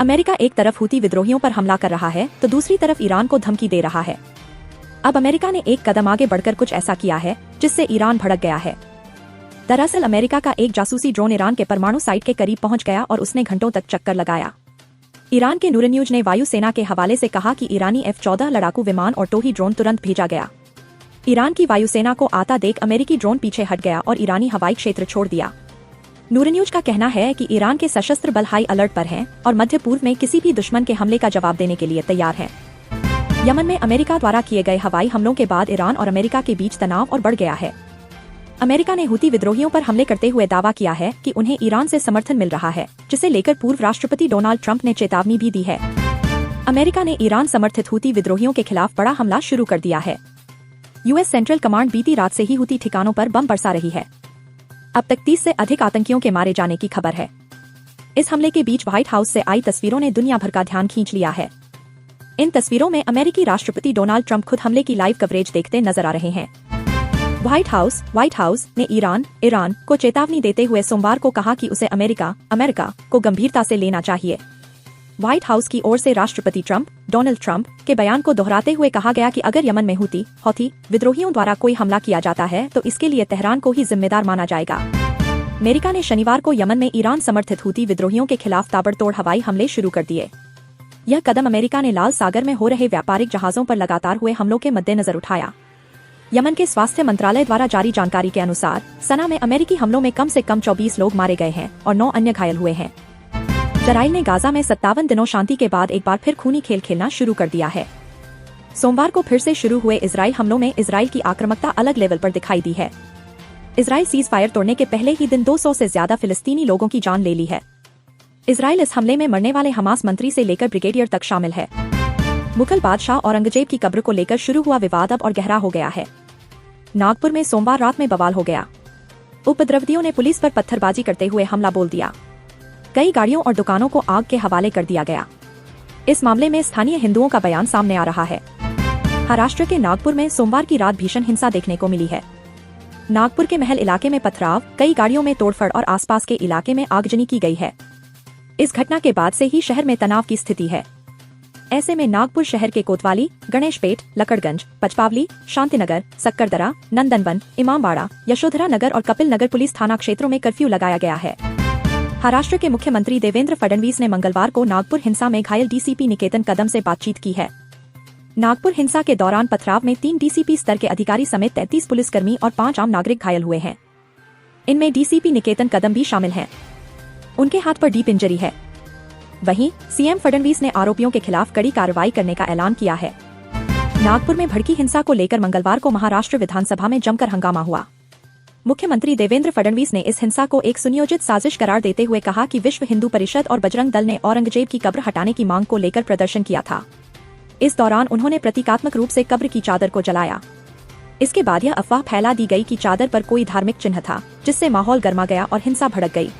America एक तरफ Houthi विद्रोहियों पर हमला कर रहा है तो दूसरी तरफ ईरान को धमकी दे रहा है। अब अमेरिका ने एक कदम आगे बढ़कर कुछ ऐसा किया है जिससे ईरान भड़क गया है। दरअसल अमेरिका का एक जासूसी ड्रोन ईरान के परमाणु साइट के करीब पहुंच गया और उसने घंटों तक चक्कर लगाया। ईरान के नूर न्यूज ने वायुसेना के हवाले से कहा कि ईरानी F-14 लड़ाकू विमान और टोही ड्रोन तुरंत भेजा गया। ईरान की वायुसेना को आता देख अमेरिकी ड्रोन पीछे हट गया और ईरानी हवाई क्षेत्र छोड़ दिया। नूर न्यूज का कहना है कि ईरान के सशस्त्र बल हाई अलर्ट पर हैं और मध्य पूर्व में किसी भी दुश्मन के हमले का जवाब देने के लिए तैयार हैं। यमन में अमेरिका द्वारा किए गए हवाई हमलों के बाद ईरान और अमेरिका के बीच तनाव और बढ़ गया है। अमेरिका ने हूती विद्रोहियों पर हमले करते हुए दावा किया है कि उन्हें ईरान से समर्थन मिल रहा है, जिसे लेकर पूर्व राष्ट्रपति डोनाल्ड ट्रंप ने चेतावनी भी दी है। अमेरिका ने ईरान समर्थित हूती विद्रोहियों के खिलाफ बड़ा हमला शुरू कर दिया है। यूएस सेंट्रल कमांड बीती रात से ही हूती ठिकानों पर बम बरसा रही है। अब तक 30 से अधिक आतंकियों के मारे जाने की खबर है। इस हमले के बीच व्हाइट हाउस से आई तस्वीरों ने दुनिया भर का ध्यान खींच लिया है। इन तस्वीरों में अमेरिकी राष्ट्रपति डोनाल्ड ट्रंप खुद हमले की लाइव कवरेज देखते नजर आ रहे हैं। व्हाइट हाउस ने ईरान को चेतावनी देते हुए सोमवार को कहा कि उसे अमेरिका को गंभीरता से लेना चाहिए। व्हाइट हाउस की ओर से राष्ट्रपति डोनाल्ड ट्रंप के बयान को दोहराते हुए कहा गया कि अगर यमन में हूती विद्रोहियों द्वारा कोई हमला किया जाता है तो इसके लिए तेहरान को ही जिम्मेदार माना जाएगा। अमेरिका ने शनिवार को यमन में ईरान समर्थित हूती विद्रोहियों के खिलाफ ताबड़तोड़ हवाई हमले शुरू कर दिए। यह कदम अमेरिका ने लाल सागर में हो रहे व्यापारिक जहाजों पर लगातार हुए हमलों के मद्देनजर उठाया। यमन के स्वास्थ्य मंत्रालय द्वारा जारी जानकारी के अनुसार सना में अमेरिकी हमलों में कम से कम 24 लोग मारे गए हैं और 9 अन्य घायल हुए हैं। इजराइल ने गाजा में 57 दिनों शांति के बाद एक बार फिर खूनी खेल खेलना शुरू कर दिया है। सोमवार को फिर से शुरू हुए इजराइल हमलों में इजराइल की आक्रामकता अलग लेवल पर दिखाई दी है। इजराइल सीज फायर तोड़ने के पहले ही दिन 200 से ज्यादा फिलिस्तीनी लोगों की जान ले ली है। इजराइल इस हमले में मरने वाले हमास मंत्री से लेकर ब्रिगेडियर तक शामिल है। मुगल बादशाह औरंगजेब की कब्र को लेकर शुरू हुआ विवाद अब और गहरा हो गया है। नागपुर में सोमवार रात में बवाल हो गया। उपद्रवियों ने पुलिस पर पत्थरबाजी करते हुए हमला बोल दिया। कई गाड़ियों और दुकानों को आग के हवाले कर दिया गया। इस मामले में स्थानीय हिंदुओं का बयान सामने आ रहा है। महाराष्ट्र के नागपुर में सोमवार की रात भीषण हिंसा देखने को मिली है। नागपुर के महल इलाके में पथराव, कई गाड़ियों में तोड़फोड़ और आसपास के इलाके में आगजनी की गई है। इस घटना के बाद से ही शहर में तनाव की स्थिति है। ऐसे में नागपुर शहर के कोतवाली, गणेशपेट, लकड़गंज, पचपावली, शांतिनगर, सक्करदरा, नंदनवन, इमामबाड़ा, यशोधरा नगर और कपिल नगर पुलिस थाना क्षेत्रों में कर्फ्यू लगाया गया है। महाराष्ट्र के मुख्यमंत्री देवेंद्र फडणवीस ने मंगलवार को नागपुर हिंसा में घायल डीसीपी निकेतन कदम से बातचीत की है। नागपुर हिंसा के दौरान पथराव में 3 डीसीपी स्तर के अधिकारी समेत 33 पुलिसकर्मी और 5 आम नागरिक घायल हुए हैं। इनमें डीसीपी निकेतन कदम भी शामिल हैं। उनके हाथ पर डीप इंजरी है। वहीं सीएम फडणवीस ने आरोपियों के खिलाफ कड़ी कार्रवाई करने का ऐलान किया है। नागपुर में भड़की हिंसा को लेकर मंगलवार को महाराष्ट्र विधानसभा में जमकर हंगामा हुआ। मुख्यमंत्री देवेंद्र फडणवीस ने इस हिंसा को एक सुनियोजित साजिश करार देते हुए कहा कि विश्व हिंदू परिषद और बजरंग दल ने औरंगजेब की कब्र हटाने की मांग को लेकर प्रदर्शन किया था। इस दौरान उन्होंने प्रतीकात्मक रूप से कब्र की चादर को जलाया। इसके बाद यह अफवाह फैला दी गई कि चादर पर कोई धार्मिक चिन्ह था, जिससे माहौल गर्मा गया और हिंसा भड़क गई।